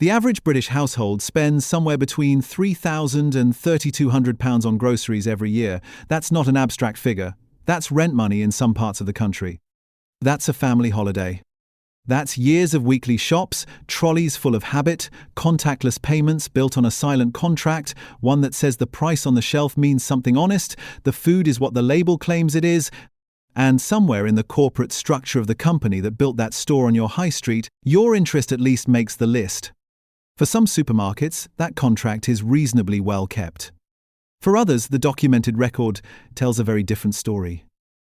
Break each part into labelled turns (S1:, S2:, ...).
S1: The average British household spends somewhere between £3,000 and £3,200 on groceries every year. That's not an abstract figure. That's rent money in some parts of the country. That's a family holiday. That's years of weekly shops, trolleys full of habit, contactless payments built on a silent contract, one that says the price on the shelf means something honest, the food is what the label claims it is, and somewhere in the corporate structure of the company that built that store on your high street, your interest at least makes the list. For some supermarkets, that contract is reasonably well kept. For others, the documented record tells a very different story.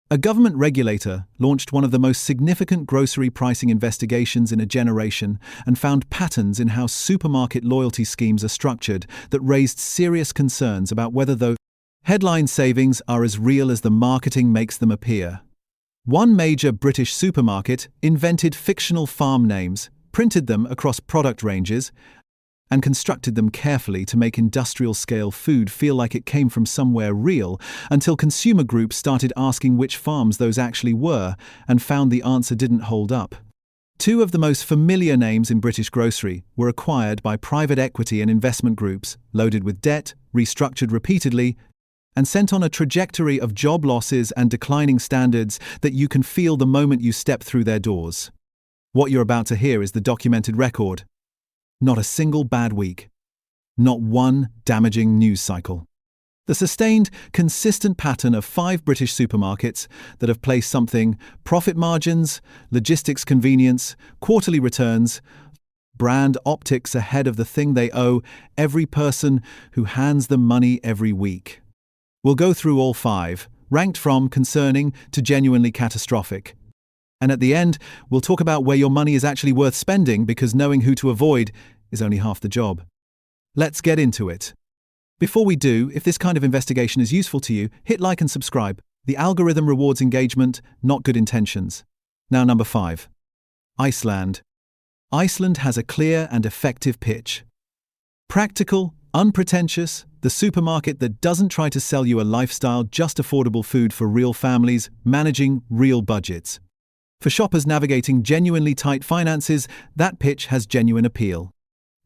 S1: A government regulator launched one of the most significant grocery pricing investigations in a generation and found patterns in how supermarket loyalty schemes are structured that raised serious concerns about whether those headline savings are as real as the marketing makes them appear. One major British supermarket invented fictional farm names, printed them across product ranges, and constructed them carefully to make industrial-scale food feel like it came from somewhere real, until consumer groups started asking which farms those actually were, and found the answer didn't hold up. Two of the most familiar names in British grocery were acquired by private equity and investment groups, loaded with debt, restructured repeatedly, and sent on a trajectory of job losses and declining standards that you can feel the moment you step through their doors. What you're about to hear is the documented record. Not a single bad week. Not one damaging news cycle. The sustained, consistent pattern of 5 British supermarkets that have placed something: profit margins, logistics convenience, quarterly returns, brand optics ahead of the thing they owe every person who hands them money every week. We'll go through all 5, ranked from concerning to genuinely catastrophic. And at the end, we'll talk about where your money is actually worth spending, because knowing who to avoid is only half the job. Let's get into it. Before we do, if this kind of investigation is useful to you, hit like and subscribe. The algorithm rewards engagement, not good intentions. Now, number 5. Iceland. Iceland has a clear and effective pitch. Practical, unpretentious, the supermarket that doesn't try to sell you a lifestyle, just affordable food for real families, managing real budgets. For shoppers navigating genuinely tight finances, that pitch has genuine appeal.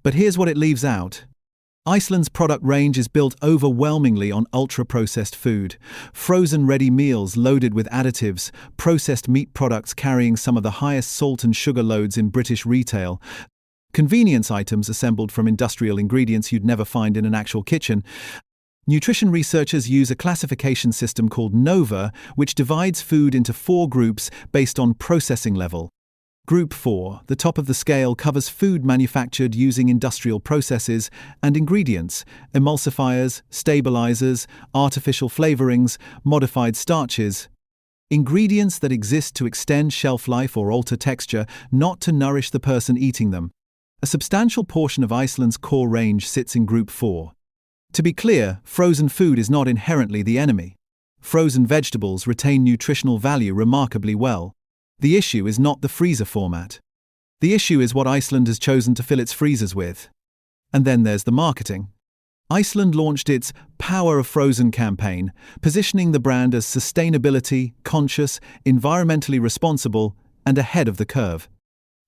S1: But here's what it leaves out. Iceland's product range is built overwhelmingly on ultra-processed food, frozen ready meals loaded with additives, processed meat products carrying some of the highest salt and sugar loads in British retail, convenience items assembled from industrial ingredients you'd never find in an actual kitchen. Nutrition researchers use a classification system called NOVA, which divides food into 4 groups based on processing level. Group 4, the top of the scale, covers food manufactured using industrial processes and ingredients, emulsifiers, stabilizers, artificial flavorings, modified starches. Ingredients that exist to extend shelf life or alter texture, not to nourish the person eating them. A substantial portion of Iceland's core range sits in Group 4. To be clear, frozen food is not inherently the enemy. Frozen vegetables retain nutritional value remarkably well. The issue is not the freezer format. The issue is what Iceland has chosen to fill its freezers with. And then there's the marketing. Iceland launched its Power of Frozen campaign, positioning the brand as sustainability, conscious, environmentally responsible, and ahead of the curve.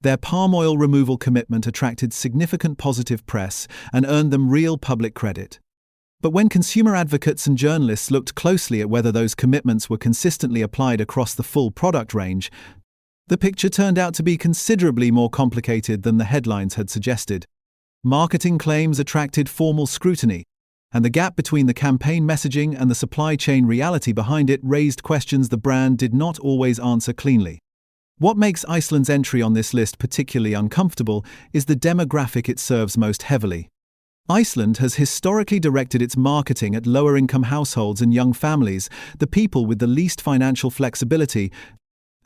S1: Their palm oil removal commitment attracted significant positive press and earned them real public credit. But when consumer advocates and journalists looked closely at whether those commitments were consistently applied across the full product range, the picture turned out to be considerably more complicated than the headlines had suggested. Marketing claims attracted formal scrutiny, and the gap between the campaign messaging and the supply chain reality behind it raised questions the brand did not always answer cleanly. What makes Iceland's entry on this list particularly uncomfortable is the demographic it serves most heavily. Iceland has historically directed its marketing at lower-income households and young families, the people with the least financial flexibility,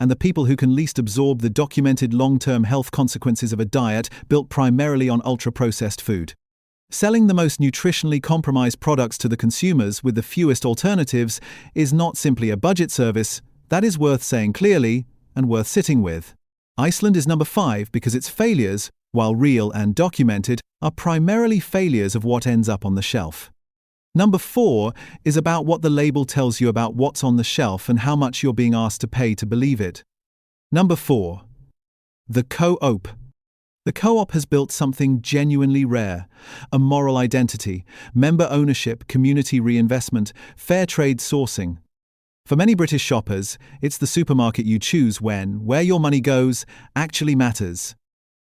S1: and the people who can least absorb the documented long-term health consequences of a diet built primarily on ultra-processed food. Selling the most nutritionally compromised products to the consumers with the fewest alternatives is not simply a budget service. That is worth saying clearly and worth sitting with. Iceland is number 5 because its failures, while real and documented, are primarily failures of what ends up on the shelf. Number 4 is about what the label tells you about what's on the shelf and how much you're being asked to pay to believe it. Number 4. The Co-op. The Co-op has built something genuinely rare: a moral identity, member ownership, community reinvestment, fair trade sourcing. For many British shoppers, it's the supermarket you choose when where your money goes actually matters.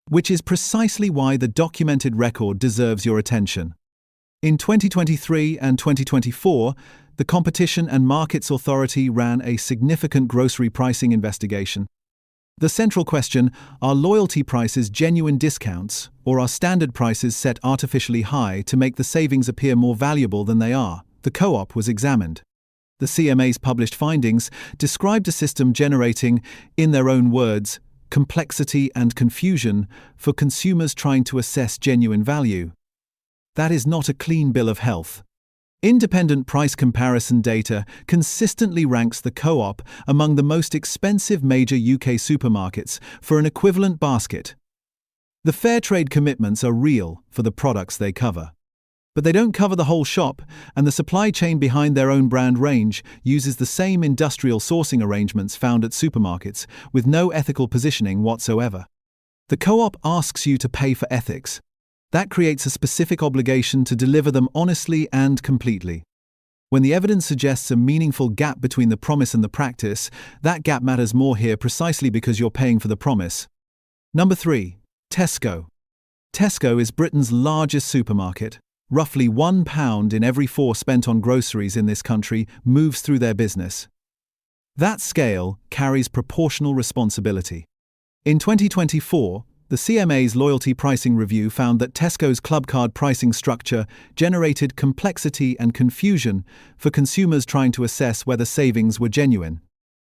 S1: Which is precisely why the documented record deserves your attention. In 2023 and 2024, the Competition and Markets Authority ran a significant grocery pricing investigation. The central question: are loyalty prices genuine discounts, or are standard prices set artificially high to make the savings appear more valuable than they are? The Co-op was examined. The CMA's published findings described a system generating, in their own words, complexity and confusion for consumers trying to assess genuine value. That is not a clean bill of health. Independent price comparison data consistently ranks the Co-op among the most expensive major UK supermarkets for an equivalent basket. The fair trade commitments are real for the products they cover. But they don't cover the whole shop, and the supply chain behind their own brand range uses the same industrial sourcing arrangements found at supermarkets, with no ethical positioning whatsoever. The Co-op asks you to pay for ethics. That creates a specific obligation to deliver them honestly and completely. When the evidence suggests a meaningful gap between the promise and the practice, that gap matters more here precisely because you're paying for the promise. Number 3. Tesco. Tesco is Britain's largest supermarket. Roughly £1 in every 4 spent on groceries in this country moves through their business. That scale carries proportional responsibility. In 2024, the CMA's loyalty pricing review found that Tesco's Clubcard pricing structure generated complexity and confusion for consumers trying to assess whether savings were genuine.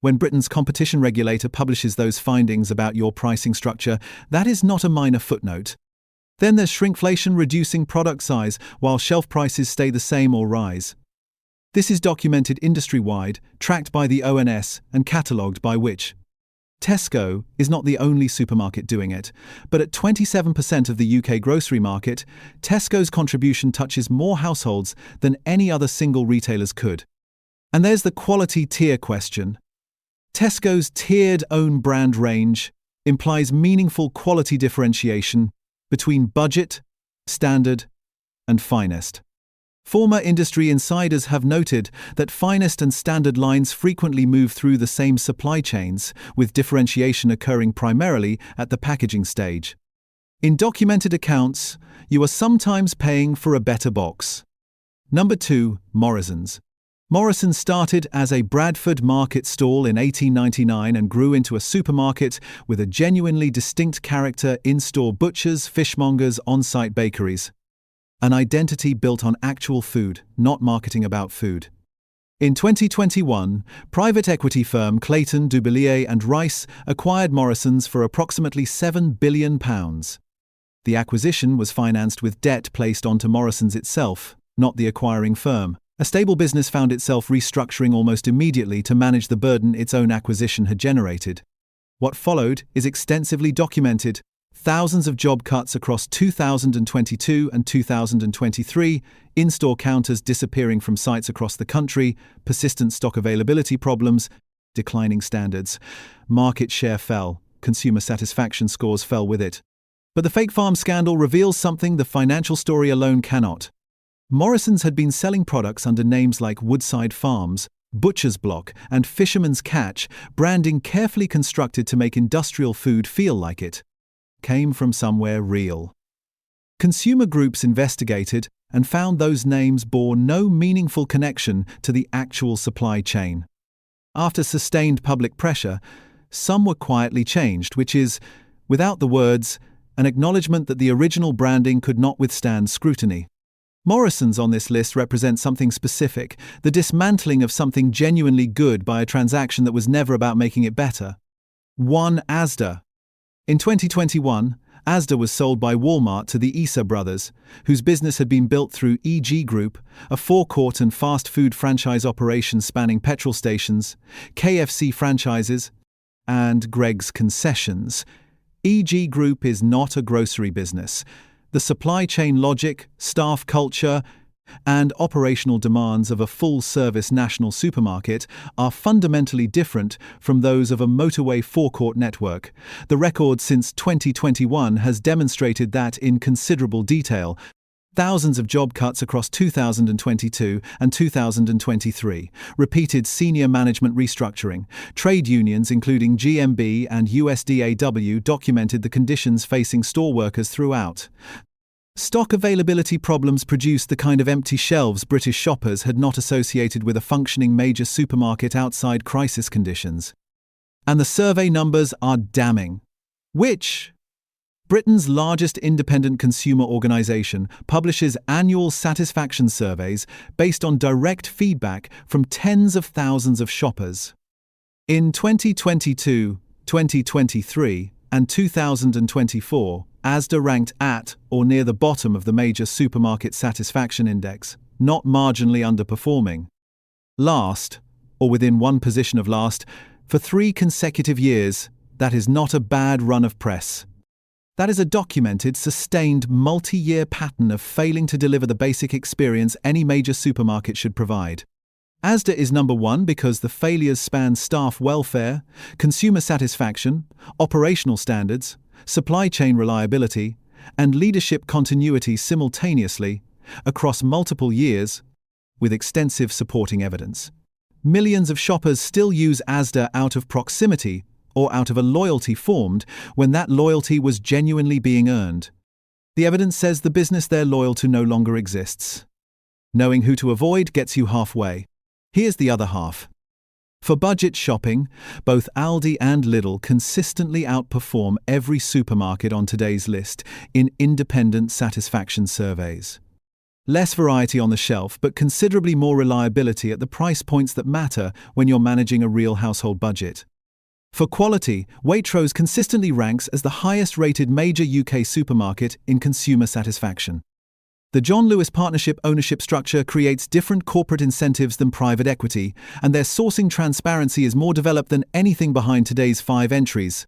S1: When Britain's competition regulator publishes those findings about your pricing structure, that is not a minor footnote. Then there's shrinkflation, reducing product size while shelf prices stay the same or rise. This is documented industry-wide, tracked by the ONS, and catalogued by Which. Tesco is not the only supermarket doing it, but at 27% of the UK grocery market, Tesco's contribution touches more households than any other single retailer's could. And there's the quality tier question. Tesco's tiered own brand range implies meaningful quality differentiation between budget, standard, and finest. Former industry insiders have noted that finest and standard lines frequently move through the same supply chains, with differentiation occurring primarily at the packaging stage. In documented accounts, you are sometimes paying for a better box. Number 2. Morrisons. Morrisons started as a Bradford market stall in 1899 and grew into a supermarket with a genuinely distinct character: in-store butchers, fishmongers, on-site bakeries. An identity built on actual food, not marketing about food. In 2021, private equity firm Clayton, Dubilier and Rice acquired Morrisons for approximately £7 billion. The acquisition was financed with debt placed onto Morrisons itself, not the acquiring firm. A stable business found itself restructuring almost immediately to manage the burden its own acquisition had generated. What followed is extensively documented: thousands of job cuts across 2022 and 2023, in-store counters disappearing from sites across the country, persistent stock availability problems, declining standards. Market share fell, consumer satisfaction scores fell with it. But the fake farm scandal reveals something the financial story alone cannot. Morrisons had been selling products under names like Woodside Farms, Butcher's Block, and Fisherman's Catch, branding carefully constructed to make industrial food feel like it came from somewhere real. Consumer groups investigated and found those names bore no meaningful connection to the actual supply chain. After sustained public pressure, some were quietly changed, which is, without the words, an acknowledgement that the original branding could not withstand scrutiny. Morrisons on this list represent something specific: the dismantling of something genuinely good by a transaction that was never about making it better. 1. Asda. In 2021, Asda was sold by Walmart to the Issa brothers, whose business had been built through EG Group, a forecourt and fast food franchise operation spanning petrol stations, KFC franchises, and Greggs concessions. EG Group is not a grocery business. The supply chain logic, staff culture, and operational demands of a full-service national supermarket are fundamentally different from those of a motorway forecourt network. The record since 2021 has demonstrated that in considerable detail. Thousands of job cuts across 2022 and 2023, repeated senior management restructuring. Trade unions including GMB and USDAW documented the conditions facing store workers throughout. Stock availability problems produced the kind of empty shelves British shoppers had not associated with a functioning major supermarket outside crisis conditions. And the survey numbers are damning. Which? Britain's largest independent consumer organisation publishes annual satisfaction surveys based on direct feedback from tens of thousands of shoppers. In 2022, 2023, and 2024, Asda ranked at or near the bottom of the major supermarket satisfaction index, not marginally underperforming. Last, or within one position of last, for 3 consecutive years. That is not a bad run of press. That is a documented, sustained, multi-year pattern of failing to deliver the basic experience any major supermarket should provide. Asda is number 1 because the failures span staff welfare, consumer satisfaction, operational standards, supply chain reliability, and leadership continuity simultaneously, across multiple years, with extensive supporting evidence. Millions of shoppers still use Asda out of proximity or out of a loyalty formed when that loyalty was genuinely being earned. The evidence says the business they're loyal to no longer exists. Knowing who to avoid gets you halfway. Here's the other half. For budget shopping, both Aldi and Lidl consistently outperform every supermarket on today's list in independent satisfaction surveys. Less variety on the shelf, but considerably more reliability at the price points that matter when you're managing a real household budget. For quality, Waitrose consistently ranks as the highest-rated major UK supermarket in consumer satisfaction. The John Lewis Partnership ownership structure creates different corporate incentives than private equity, and their sourcing transparency is more developed than anything behind today's 5 entries.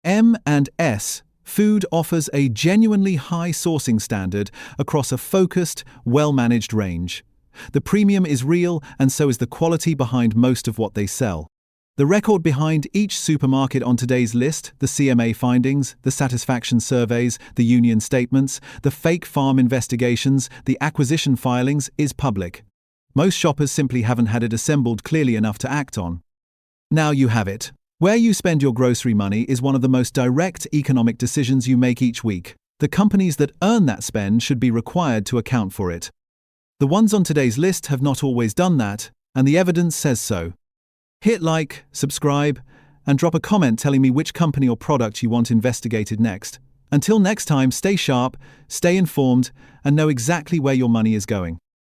S1: M&S Food offers a genuinely high sourcing standard across a focused, well-managed range. The premium is real, and so is the quality behind most of what they sell. The record behind each supermarket on today's list, the CMA findings, the satisfaction surveys, the union statements, the fake farm investigations, the acquisition filings, is public. Most shoppers simply haven't had it assembled clearly enough to act on. Now you have it. Where you spend your grocery money is one of the most direct economic decisions you make each week. The companies that earn that spend should be required to account for it. The ones on today's list have not always done that, and the evidence says so. Hit like, subscribe, and drop a comment telling me which company or product you want investigated next. Until next time, stay sharp, stay informed, and know exactly where your money is going.